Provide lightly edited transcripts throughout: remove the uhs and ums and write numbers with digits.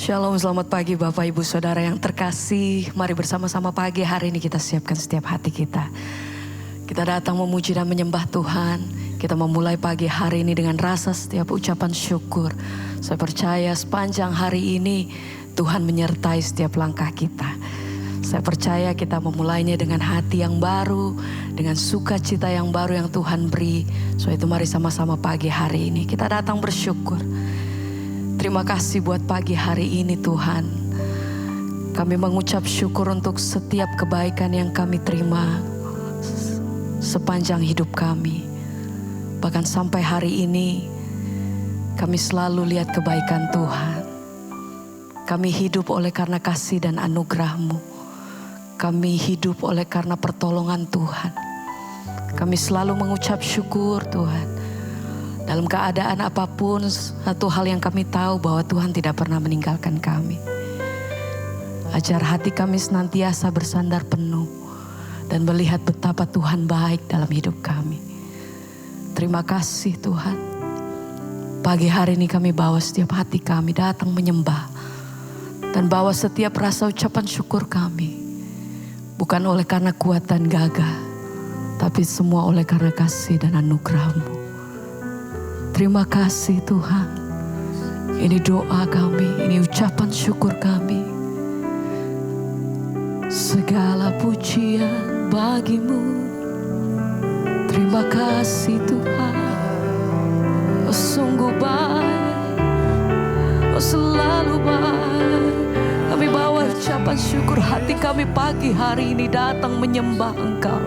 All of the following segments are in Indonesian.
Shalom, selamat pagi Bapak Ibu Saudara yang terkasih. Mari bersama-sama pagi hari ini kita siapkan setiap hati kita. Kita datang memuji dan menyembah Tuhan. Kita memulai pagi hari ini dengan rasa setiap ucapan syukur. Saya percaya sepanjang hari ini Tuhan menyertai setiap langkah kita. Saya percaya kita memulainya dengan hati yang baru, dengan sukacita yang baru yang Tuhan beri. So itu mari sama-sama pagi hari ini kita datang bersyukur. Terima kasih buat pagi hari ini Tuhan. Kami mengucap syukur untuk setiap kebaikan yang kami terima sepanjang hidup kami. Bahkan sampai hari ini kami selalu lihat kebaikan Tuhan. Kami hidup oleh karena kasih dan anugerah-Mu. Kami hidup oleh karena pertolongan Tuhan. Kami selalu mengucap syukur Tuhan. Dalam keadaan apapun, satu hal yang kami tahu bahwa Tuhan tidak pernah meninggalkan kami. Ajar hati kami senantiasa bersandar penuh dan melihat betapa Tuhan baik dalam hidup kami. Terima kasih Tuhan. Pagi hari ini kami bawa setiap hati kami datang menyembah dan bawa setiap rasa ucapan syukur kami. Bukan oleh karena kuat dan gagah, tapi semua oleh karena kasih dan anugerah-Mu. Terima kasih Tuhan. Ini doa kami, ini ucapan syukur kami. Segala pujian bagi-Mu. Terima kasih Tuhan. Oh sungguh baik, oh selalu baik. Kami bawa ucapan syukur, hati kami pagi hari ini datang menyembah Engkau.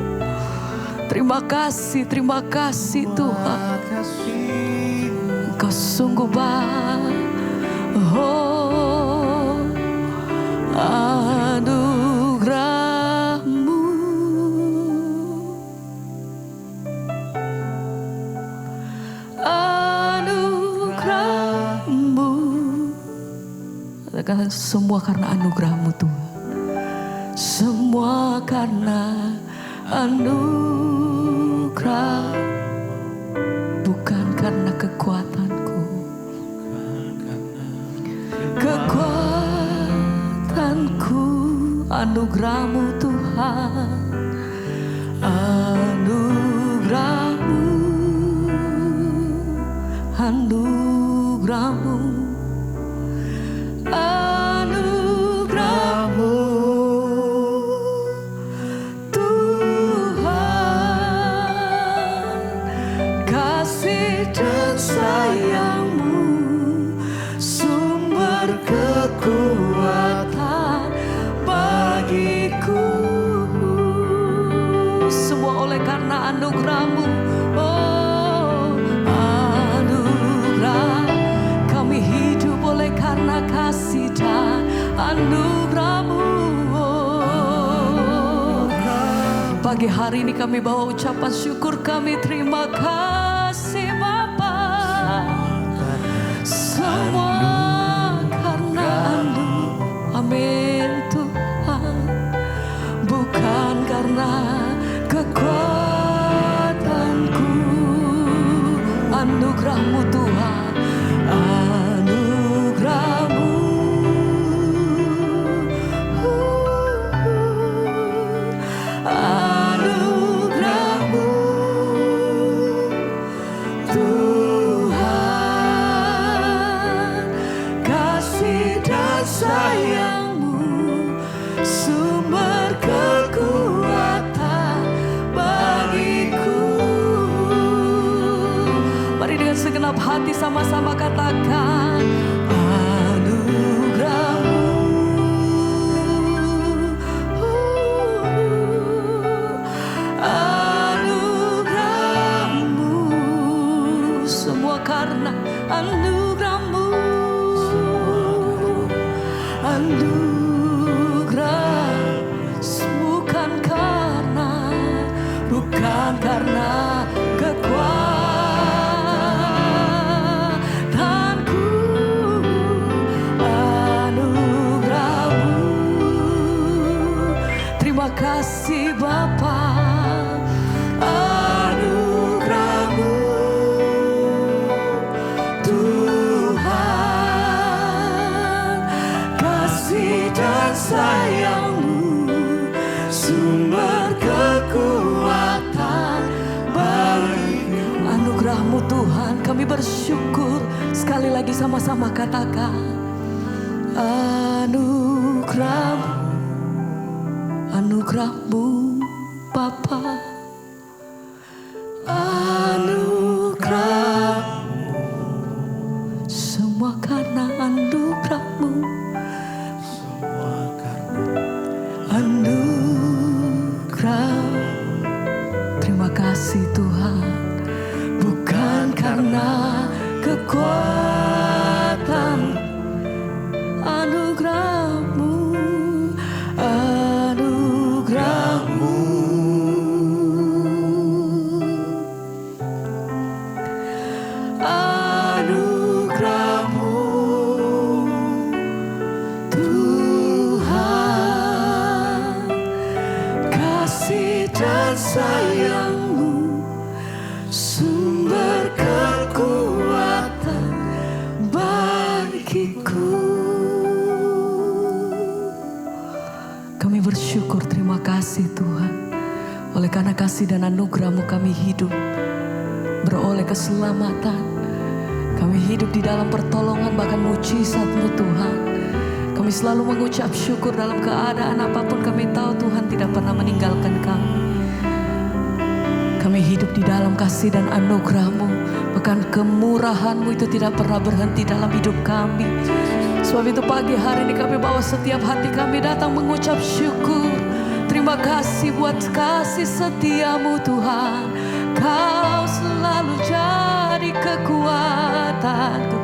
Terima kasih Tuhan. Engkau sungguh baik. Oh, anugerah-Mu. Anugerah-Mu. Katakan semua karena anugerah-Mu Tuhan. Semua karena anugerah, bukan karena kekuatanku, kekuatanku, anugerah-Mu Tuhan, anugerah-Mu, anugerah-Mu, anugerah-Mu. Dan sayang-Mu sumber kekuatan bagiku. Semua oleh karena anugerah-Mu. Oh anugerah, kami hidup oleh karena kasih dan anugerah-Mu. Oh, pagi hari ini kami bawa ucapan syukur kami. Terima kasih Bapa. Semua karena amin Tuhan. Bukan karena kekuatanku, anugerah-Mu Tuhan, anugerah-Mu, anugerah-Mu Tuhan, kasih dan sayang-Mu sumber kekuatan bagiku. Mari dengan segenap hati sama-sama katakan anugerah-Mu, anugerah-Mu, semua karena anugerah-Mu, anugerah, bukan karena kekuatanku, anugerah-Mu. Terima kasih Bapa, anugerah-Mu Tuhan, Tuhan. Kami bersyukur. Sekali lagi sama-sama katakan, anugerah-Mu Bapa, anugerah-Mu, semua karena anugerah-Mu, anugerah. Terima kasih Tuhan, bukan karena kekuatan, anugerah-Mu, anugerah-Mu, anugerah-Mu Tuhan, kasih dan sayang-Mu, sumber kekuatan bagiku. Kami bersyukur, terima kasih Tuhan. Oleh karena kasih dan anugerah-Mu kami hidup, beroleh keselamatan. Kami hidup di dalam pertolongan bahkan mujizat-Mu Tuhan. Kami selalu mengucap syukur dalam keadaan apapun. Kami tahu Tuhan tidak pernah meninggalkan kami. Kami hidup di dalam kasih dan anugerah-Mu. Bahkan kemurahan-Mu itu tidak pernah berhenti dalam hidup kami. Sebab itu pagi hari ini kami bawa setiap hati kami datang mengucap syukur. Terima kasih buat kasih setia-Mu Tuhan. Kau selalu jadi kekuatanku,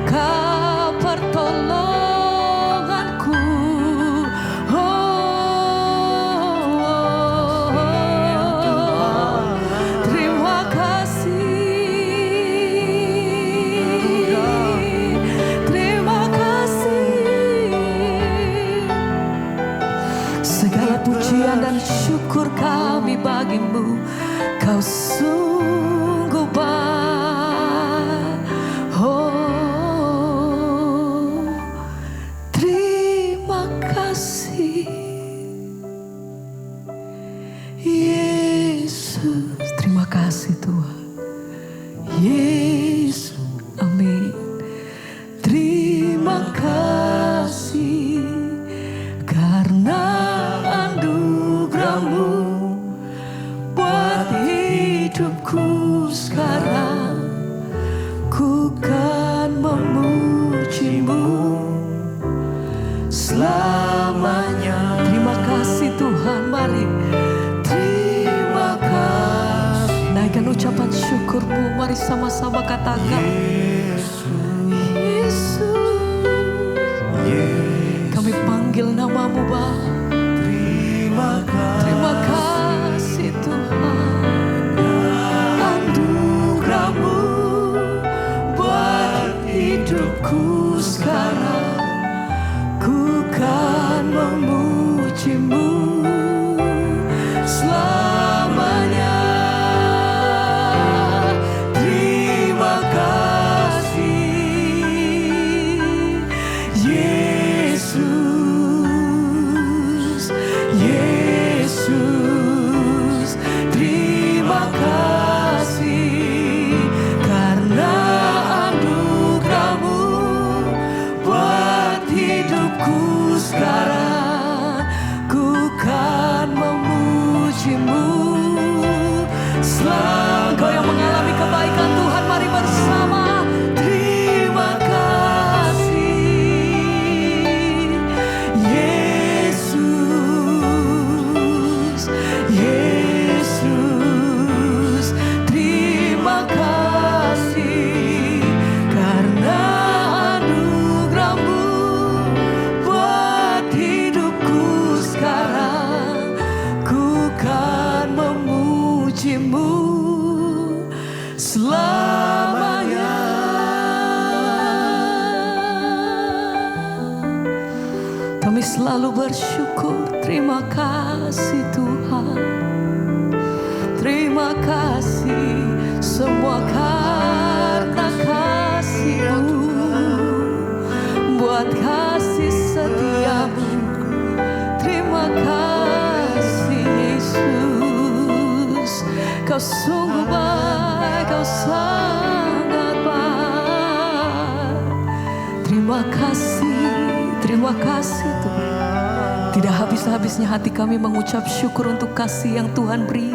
Kau pertolonganku. Terima kasih, terima kasih. Segala pujian dan syukur kami bagi-Mu. Kau sungguh baik. Oh, terima kasih Yesus. Terima kasih Tuhan Yesus. Amin. Terima kasih karena anugerah-Mu buat hidupku sekarang. Ku kan memuji-Mu selamanya. Terima kasih Tuhan. Mari terima kasih. Naikkan ucapan syukur-Mu. Mari sama-sama katakan, Yesus, kami panggil nama-Mu Bapa. Terima kasih Tuhan. Anugerah-Mu buat hidupku sekarang. Ku kan memuji-Mu selamanya. Terima kasih Yesus, Yesus. Terima kasih karena anugerah-Mu buat hidupku sekarang. Ku kan memuji-Mu selalu. Kau yang mengalami kebaikan Tuhan, mari bersama. Terima kasih Yesus, Yesus. Terima kasih karena anugerah-Mu buat hidupku sekarang. Ku kan memuji-Mu selamanya. Kami selalu bersyukur. Terima kasih Tuhan. Terima kasih semua karena kasih-Mu, buat kasih setia-Mu. Terima kasih Yesus. Kau Kau sungguh baik, Kau sangat baik. Terima kasih Tuhan. Tidak habis-habisnya hati kami mengucap syukur untuk kasih yang Tuhan beri.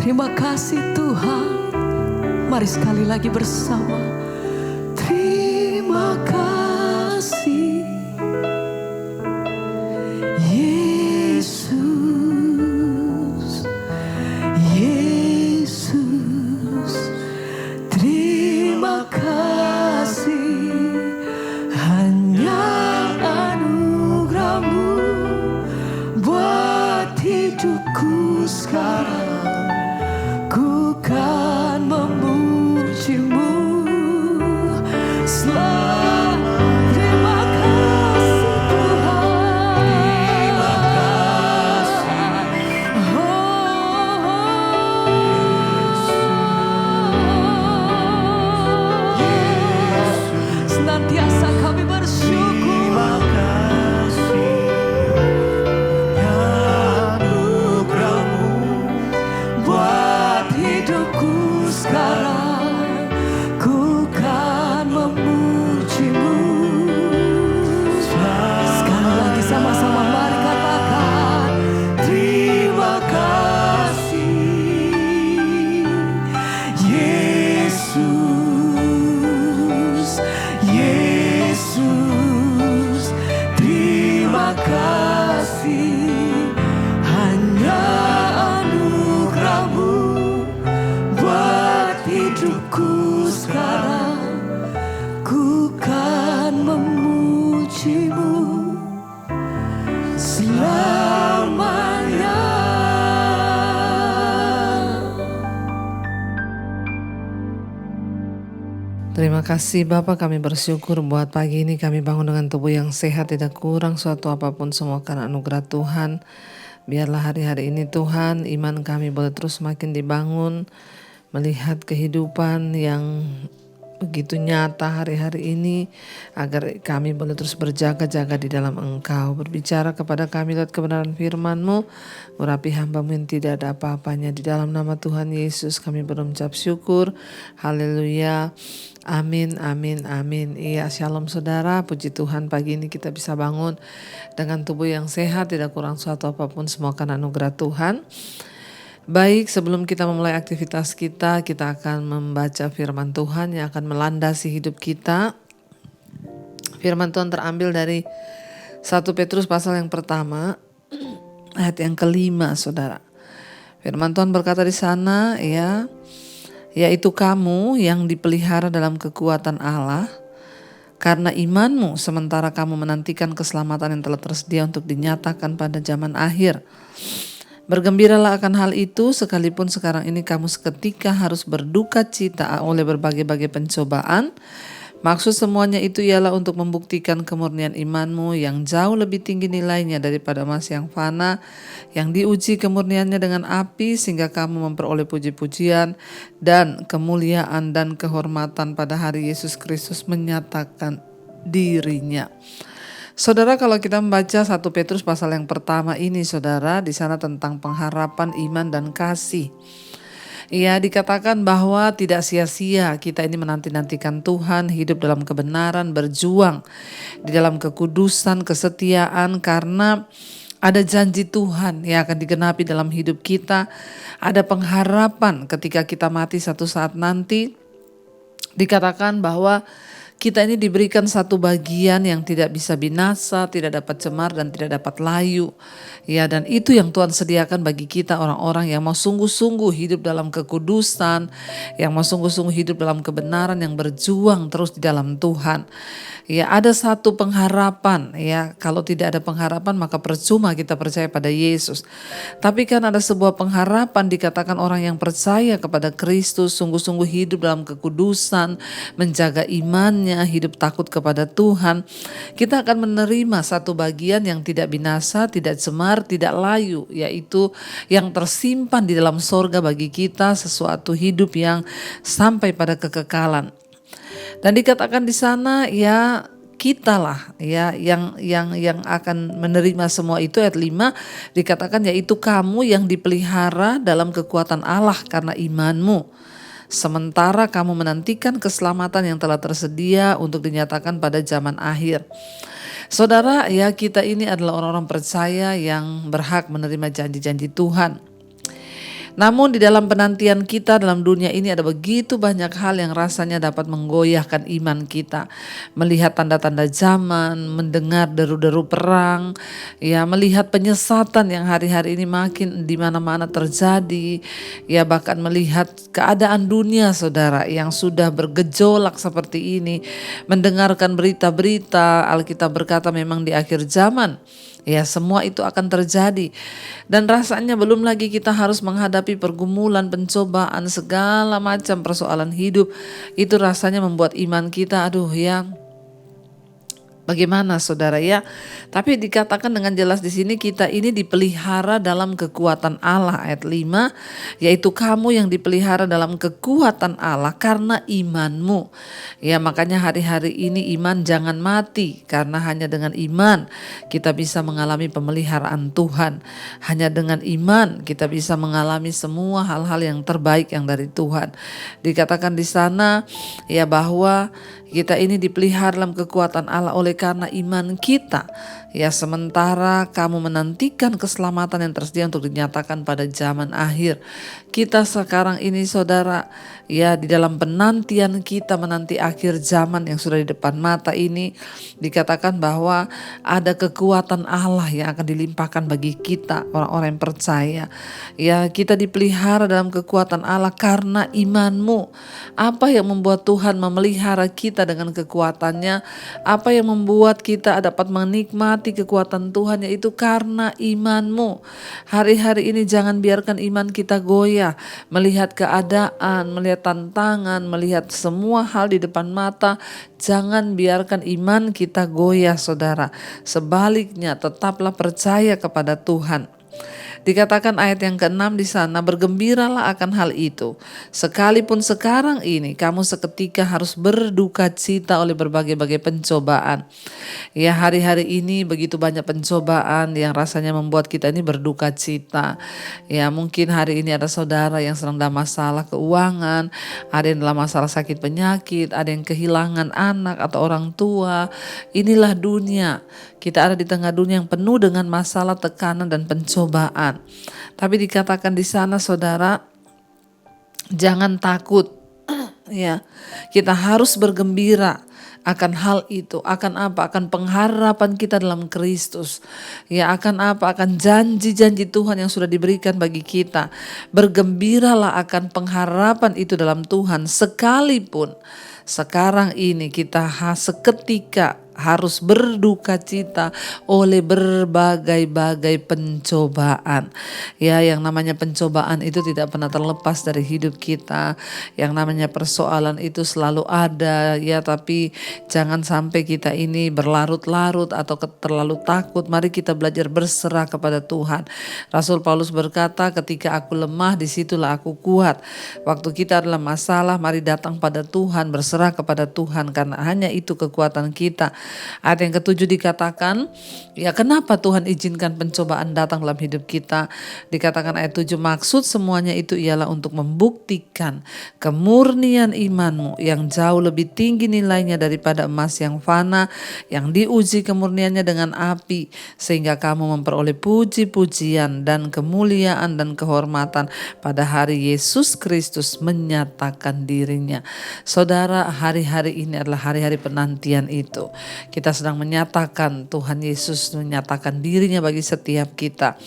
Terima kasih Tuhan. Mari sekali lagi bersama. Terima kasih Yesus, Yesus. Terima kasih hanya anugerah-Mu buat hidupku sekarang. Ku kan memuji-Mu selalu. Terima kasih Tuhan. Terima kasih. Yesus. Senantiasa kami bersyukur. Terima kasih anugerah-Mu buat hidupku sekarang. Ku kan memuji-Mu. Sekali lagi sama-sama mari katakan terima kasih Yesus, Yesus. Terima kasih hanya anugerah-Mu buat hidupku sekarang. Ku kan memuji-Mu selamanya. Terima kasih Bapa, kami bersyukur buat pagi ini kami bangun dengan tubuh yang sehat, tidak kurang suatu apapun, semua karena anugerah Tuhan. Biarlah hari-hari ini Tuhan, iman kami boleh terus makin dibangun, melihat kehidupan yang begitu nyata hari-hari ini, agar kami boleh terus berjaga-jaga di dalam Engkau. Berbicara kepada kami lewat kebenaran firman-Mu, urapi hamba-Mu yang tidak ada apa-apanya. Di dalam nama Tuhan Yesus kami berucap syukur. Haleluya. Amin, amin, amin. Iya, shalom saudara. Puji Tuhan, pagi ini kita bisa bangun dengan tubuh yang sehat, tidak kurang suatu apapun, semua karena anugerah Tuhan. Baik, sebelum kita memulai aktivitas kita akan membaca firman Tuhan yang akan melandasi hidup kita. Firman Tuhan terambil dari 1 Petrus pasal yang pertama, ayat yang kelima, saudara. Firman Tuhan berkata di sana, ya, yaitu kamu yang dipelihara dalam kekuatan Allah, karena imanmu sementara kamu menantikan keselamatan yang telah tersedia untuk dinyatakan pada zaman akhir. Bergembiralah akan hal itu, sekalipun sekarang ini kamu seketika harus berduka cita oleh berbagai-bagai pencobaan. Maksud semuanya itu ialah untuk membuktikan kemurnian imanmu yang jauh lebih tinggi nilainya daripada emas yang fana, yang diuji kemurniannya dengan api, sehingga kamu memperoleh puji-pujian dan kemuliaan dan kehormatan pada hari Yesus Kristus menyatakan dirinya. Saudara, kalau kita membaca 1 Petrus pasal yang pertama ini, saudara, di sana tentang pengharapan, iman, dan kasih. Ya, dikatakan bahwa tidak sia-sia kita ini menanti-nantikan Tuhan, hidup dalam kebenaran, berjuang di dalam kekudusan, kesetiaan, karena ada janji Tuhan yang akan digenapi dalam hidup kita. Ada pengharapan ketika kita mati satu saat nanti. Dikatakan bahwa kita ini diberikan satu bagian yang tidak bisa binasa, tidak dapat cemar dan tidak dapat layu. Ya, dan itu yang Tuhan sediakan bagi kita, orang-orang yang mau sungguh-sungguh hidup dalam kekudusan, yang mau sungguh-sungguh hidup dalam kebenaran, yang berjuang terus di dalam Tuhan. Ya, ada satu pengharapan. Ya, kalau tidak ada pengharapan maka percuma kita percaya pada Yesus. Tapi kan ada sebuah pengharapan, dikatakan orang yang percaya kepada Kristus, sungguh-sungguh hidup dalam kekudusan, menjaga imannya, hidup takut kepada Tuhan. Kita akan menerima satu bagian yang tidak binasa, tidak cemar, tidak layu, yaitu yang tersimpan di dalam sorga bagi kita, sesuatu hidup yang sampai pada kekekalan. Dan dikatakan di sana, ya, kitalah ya yang akan menerima semua itu. Ayat 5 dikatakan yaitu kamu yang dipelihara dalam kekuatan Allah karena imanmu. Sementara kamu menantikan keselamatan yang telah tersedia untuk dinyatakan pada zaman akhir. Saudara, ya kita ini adalah orang-orang percaya yang berhak menerima janji-janji Tuhan. Namun di dalam penantian kita dalam dunia ini ada begitu banyak hal yang rasanya dapat menggoyahkan iman kita. Melihat tanda-tanda zaman, mendengar deru-deru perang, ya melihat penyesatan yang hari-hari ini makin di mana-mana terjadi, ya bahkan melihat keadaan dunia saudara yang sudah bergejolak seperti ini, mendengarkan berita-berita, Alkitab berkata memang di akhir zaman. Ya semua itu akan terjadi. Dan rasanya belum lagi kita harus menghadapi pergumulan, pencobaan, segala macam persoalan hidup. Itu rasanya membuat iman kita bagaimana saudara ya? Tapi dikatakan dengan jelas di sini kita ini dipelihara dalam kekuatan Allah. Ayat 5 yaitu kamu yang dipelihara dalam kekuatan Allah karena imanmu. Ya makanya hari-hari ini iman jangan mati, karena hanya dengan iman kita bisa mengalami pemeliharaan Tuhan. Hanya dengan iman kita bisa mengalami semua hal-hal yang terbaik yang dari Tuhan. Dikatakan di sana ya bahwa kita ini dipelihara dalam kekuatan Allah oleh karena iman kita. Ya sementara kamu menantikan keselamatan yang tersedia untuk dinyatakan pada zaman akhir. Kita sekarang ini saudara, ya di dalam penantian kita menanti akhir zaman yang sudah di depan mata ini, dikatakan bahwa ada kekuatan Allah yang akan dilimpahkan bagi kita orang-orang yang percaya. Ya kita dipelihara dalam kekuatan Allah karena imanmu. Apa yang membuat Tuhan memelihara kita dengan kekuatannya? Apa yang membuat kita dapat menikmati kekuatan Tuhan, yaitu karena imanmu. Hari-hari ini jangan biarkan iman kita goyah, melihat keadaan, melihat tantangan, melihat semua hal di depan mata. Jangan biarkan iman kita goyah saudara. Sebaliknya tetaplah percaya kepada Tuhan. Dikatakan ayat yang ke-6 di sana, bergembiralah akan hal itu. Sekalipun sekarang ini kamu seketika harus berduka cita oleh berbagai-bagai pencobaan. Ya hari-hari ini begitu banyak pencobaan yang rasanya membuat kita ini berduka cita. Ya mungkin hari ini ada saudara yang sedang dalam masalah keuangan, ada yang dalam masalah sakit penyakit, ada yang kehilangan anak atau orang tua. Inilah dunia. Kita ada di tengah dunia yang penuh dengan masalah, tekanan dan pencobaan. Tapi dikatakan di sana saudara, jangan takut. Ya, kita harus bergembira akan hal itu. Akan apa? Akan pengharapan kita dalam Kristus. Ya, akan apa? Akan janji-janji Tuhan yang sudah diberikan bagi kita. Bergembiralah akan pengharapan itu dalam Tuhan, sekalipun sekarang ini kita seketika harus berduka cita oleh berbagai-bagai pencobaan. Ya, yang namanya pencobaan itu tidak pernah terlepas dari hidup kita. Yang namanya persoalan itu selalu ada, ya, tapi jangan sampai kita ini berlarut-larut atau terlalu takut. Mari kita belajar berserah kepada Tuhan. Rasul Paulus berkata, ketika aku lemah, disitulah aku kuat. Waktu kita adalah masalah, mari datang pada Tuhan, berserah kepada Tuhan, karena hanya itu kekuatan kita. Ayat yang ke-7 dikatakan, ya kenapa Tuhan izinkan pencobaan datang dalam hidup kita? Dikatakan ayat 7, maksud semuanya itu ialah untuk membuktikan kemurnian imanmu yang jauh lebih tinggi nilainya daripada emas yang fana, yang diuji kemurniannya dengan api, sehingga kamu memperoleh puji-pujian dan kemuliaan dan kehormatan pada hari Yesus Kristus menyatakan dirinya. Saudara, hari-hari ini adalah hari-hari penantian itu. Kita sedang menyatakan Tuhan Yesus menyatakan dirinya bagi setiap kita.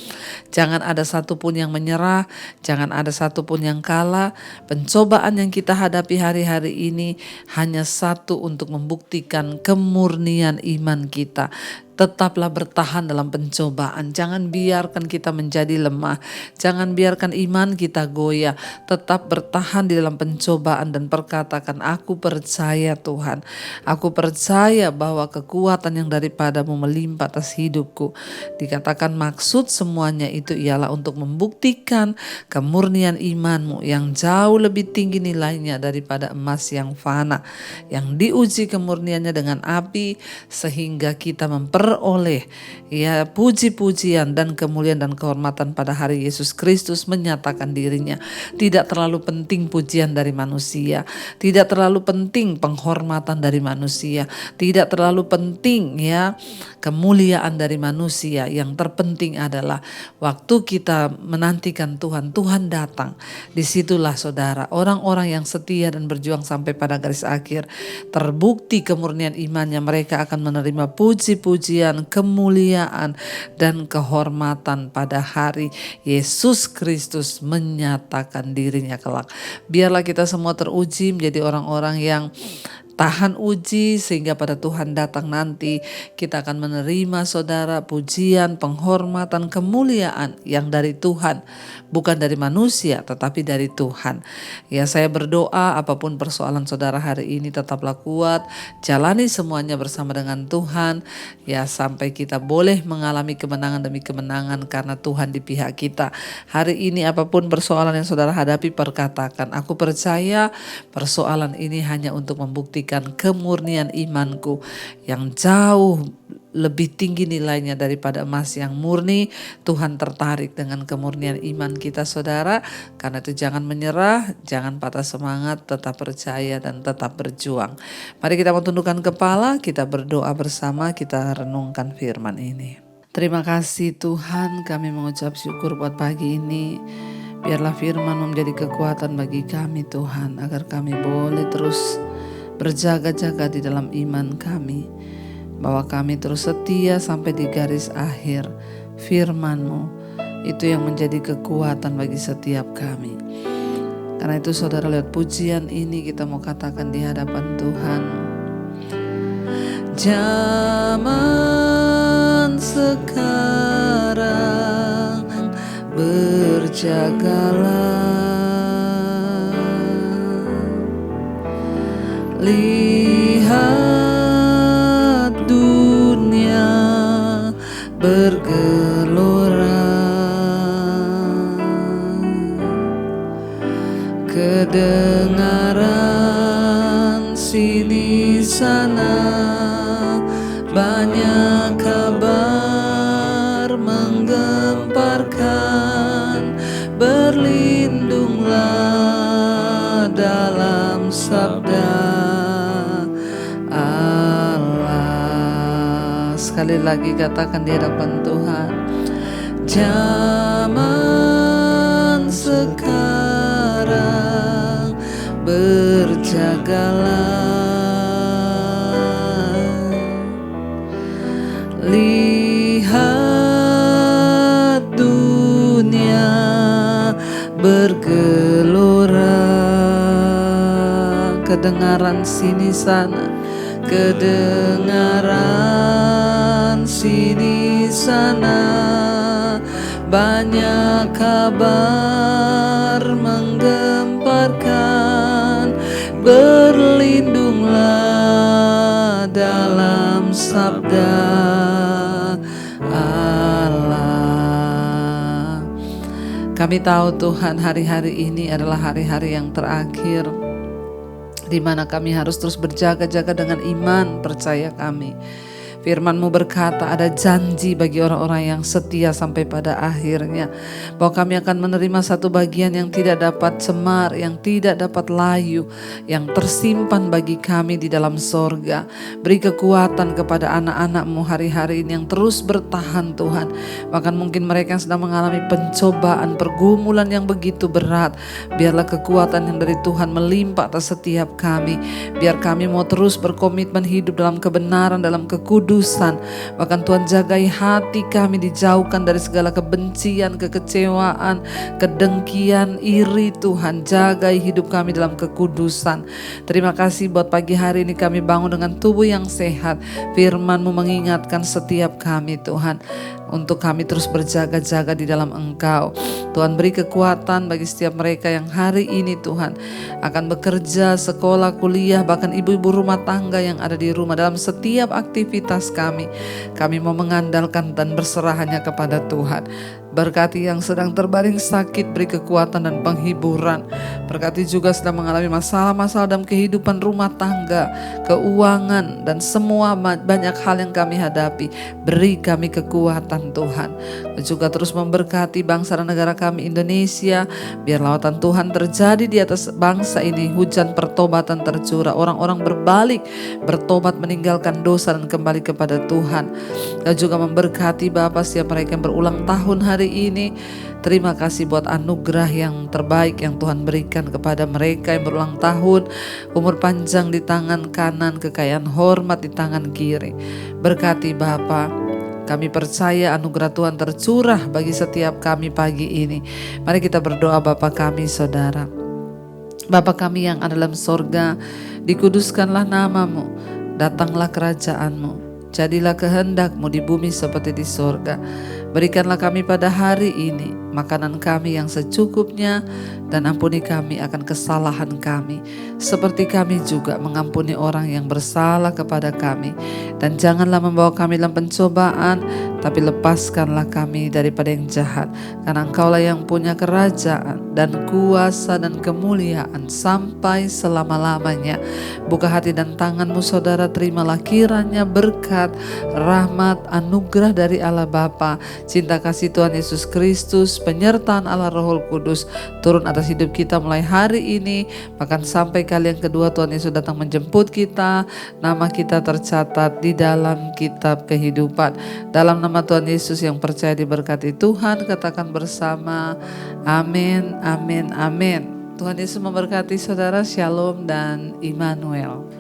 Jangan ada satupun yang menyerah, jangan ada satupun yang kalah. Pencobaan yang kita hadapi hari-hari ini hanya satu, untuk membuktikan kemurnian iman kita. Tetaplah bertahan dalam pencobaan. Jangan biarkan kita menjadi lemah. Jangan biarkan iman kita goyah. Tetap bertahan di dalam pencobaan dan perkatakan, aku percaya Tuhan. Aku percaya bahwa kekuatan yang daripadamu melimpah atas hidupku. Dikatakan maksud semuanya itu ialah untuk membuktikan kemurnian imanmu yang jauh lebih tinggi nilainya daripada emas yang fana, yang diuji kemurniannya dengan api, sehingga kita memperoleh ya puji-pujian dan kemuliaan dan kehormatan pada hari Yesus Kristus menyatakan dirinya. Tidak terlalu penting pujian dari manusia, tidak terlalu penting penghormatan dari manusia, tidak terlalu penting ya kemuliaan dari manusia. Yang terpenting adalah waktu kita menantikan Tuhan, Tuhan datang. Disitulah saudara, orang-orang yang setia dan berjuang sampai pada garis akhir, terbukti kemurnian imannya, mereka akan menerima puji-pujian, kemuliaan, dan kehormatan pada hari Yesus Kristus menyatakan dirinya kelak. Biarlah kita semua teruji menjadi orang-orang yang tahan uji, sehingga pada Tuhan datang nanti kita akan menerima saudara pujian, penghormatan, kemuliaan yang dari Tuhan, bukan dari manusia tetapi dari Tuhan. Ya, saya berdoa apapun persoalan saudara hari ini, tetaplah kuat, jalani semuanya bersama dengan Tuhan ya, sampai kita boleh mengalami kemenangan demi kemenangan karena Tuhan di pihak kita. Hari ini apapun persoalan yang saudara hadapi, perkatakan, aku percaya persoalan ini hanya untuk membuktikan kemurnian imanku yang jauh lebih tinggi nilainya daripada emas yang murni. Tuhan tertarik dengan kemurnian iman kita saudara. Karena itu jangan menyerah, jangan patah semangat, tetap percaya dan tetap berjuang. Mari kita tundukkan kepala, kita berdoa bersama, kita renungkan firman ini. Terima kasih Tuhan, kami mengucap syukur buat pagi ini. Biarlah firman menjadi kekuatan bagi kami Tuhan, agar kami boleh terus berjaga-jaga di dalam iman kami, bahwa kami terus setia sampai di garis akhir. Firman-Mu itu yang menjadi kekuatan bagi setiap kami. Karena itu saudara, lewat pujian ini kita mau katakan di hadapan Tuhan, zaman sekarang berjagalah, lihat dunia bergelora, kedengaran sini sana banyak kabar menggemparkan, berlindunglah dalam sabda Allah. Sekali lagi katakan di hadapan Tuhan, zaman sekarang berjagalah, lihat dunia bergelora, kedengaran sini sana, kedengaran sini sana, banyak kabar menggemparkan, berlindunglah dalam sabda Allah. Kami tahu Tuhan, hari-hari ini adalah hari-hari yang terakhir, di mana kami harus terus berjaga-jaga dengan iman percaya kami. Firman-Mu berkata ada janji bagi orang-orang yang setia sampai pada akhirnya, bahwa kami akan menerima satu bagian yang tidak dapat cemar, yang tidak dapat layu, yang tersimpan bagi kami di dalam sorga. Beri kekuatan kepada anak-anak-Mu hari-hari ini yang terus bertahan Tuhan. Bahkan mungkin mereka yang sedang mengalami pencobaan, pergumulan yang begitu berat, biarlah kekuatan yang dari Tuhan melimpah atas setiap kami. Biar kami mau terus berkomitmen hidup dalam kebenaran, dalam kekudusan, kekudusan. Bahkan Tuhan jagai hati kami dijauhkan dari segala kebencian, kekecewaan, kedengkian, iri. Tuhan jagai hidup kami dalam kekudusan. Terima kasih buat pagi hari ini kami bangun dengan tubuh yang sehat. Firman-Mu mengingatkan setiap kami Tuhan, untuk kami terus berjaga-jaga di dalam Engkau. Tuhan beri kekuatan bagi setiap mereka yang hari ini Tuhan akan bekerja, sekolah, kuliah, bahkan ibu-ibu rumah tangga yang ada di rumah. Dalam setiap aktivitas kami mau mengandalkan dan berserah hanya kepada Tuhan. Berkati yang sedang terbaring sakit, beri kekuatan dan penghiburan. Berkati juga sedang mengalami masalah-masalah dalam kehidupan rumah tangga, keuangan, dan semua banyak hal yang kami hadapi. Beri kami kekuatan Tuhan. Juga terus memberkati bangsa dan negara kami Indonesia. Biar lawatan Tuhan terjadi di atas bangsa ini. Hujan pertobatan tercurah. Orang-orang berbalik, bertobat, meninggalkan dosa dan kembali kepada Tuhan. Dan juga memberkati Bapa setiap mereka yang berulang tahun hari ini. Terima kasih buat anugerah yang terbaik yang Tuhan berikan kepada mereka yang berulang tahun. Umur panjang di tangan kanan, kekayaan hormat di tangan kiri. Berkati Bapa. Kami percaya anugerah Tuhan tercurah bagi setiap kami pagi ini. Mari kita berdoa. Bapa kami saudara, Bapa kami yang ada dalam sorga, dikuduskanlah nama-Mu, datanglah kerajaan-Mu, jadilah kehendak-Mu di bumi seperti di sorga. Berikanlah kami pada hari ini makanan kami yang secukupnya, dan ampuni kami akan kesalahan kami, seperti kami juga mengampuni orang yang bersalah kepada kami. Dan janganlah membawa kami dalam pencobaan, tapi lepaskanlah kami daripada yang jahat. Karena Engkaulah yang punya kerajaan dan kuasa dan kemuliaan sampai selama-lamanya. Buka hati dan tangan-Mu saudara, terimalah kiranya berkat, rahmat, anugerah dari Allah Bapa, cinta kasih Tuhan Yesus Kristus, penyertaan Allah Roh Kudus turun atas hidup kita mulai hari ini, bahkan sampai kali yang kedua Tuhan Yesus datang menjemput kita. Nama kita tercatat di dalam kitab kehidupan. Dalam nama Tuhan Yesus yang percaya diberkati Tuhan, katakan bersama amin, amin, amin. Tuhan Yesus memberkati saudara. Shalom dan Immanuel.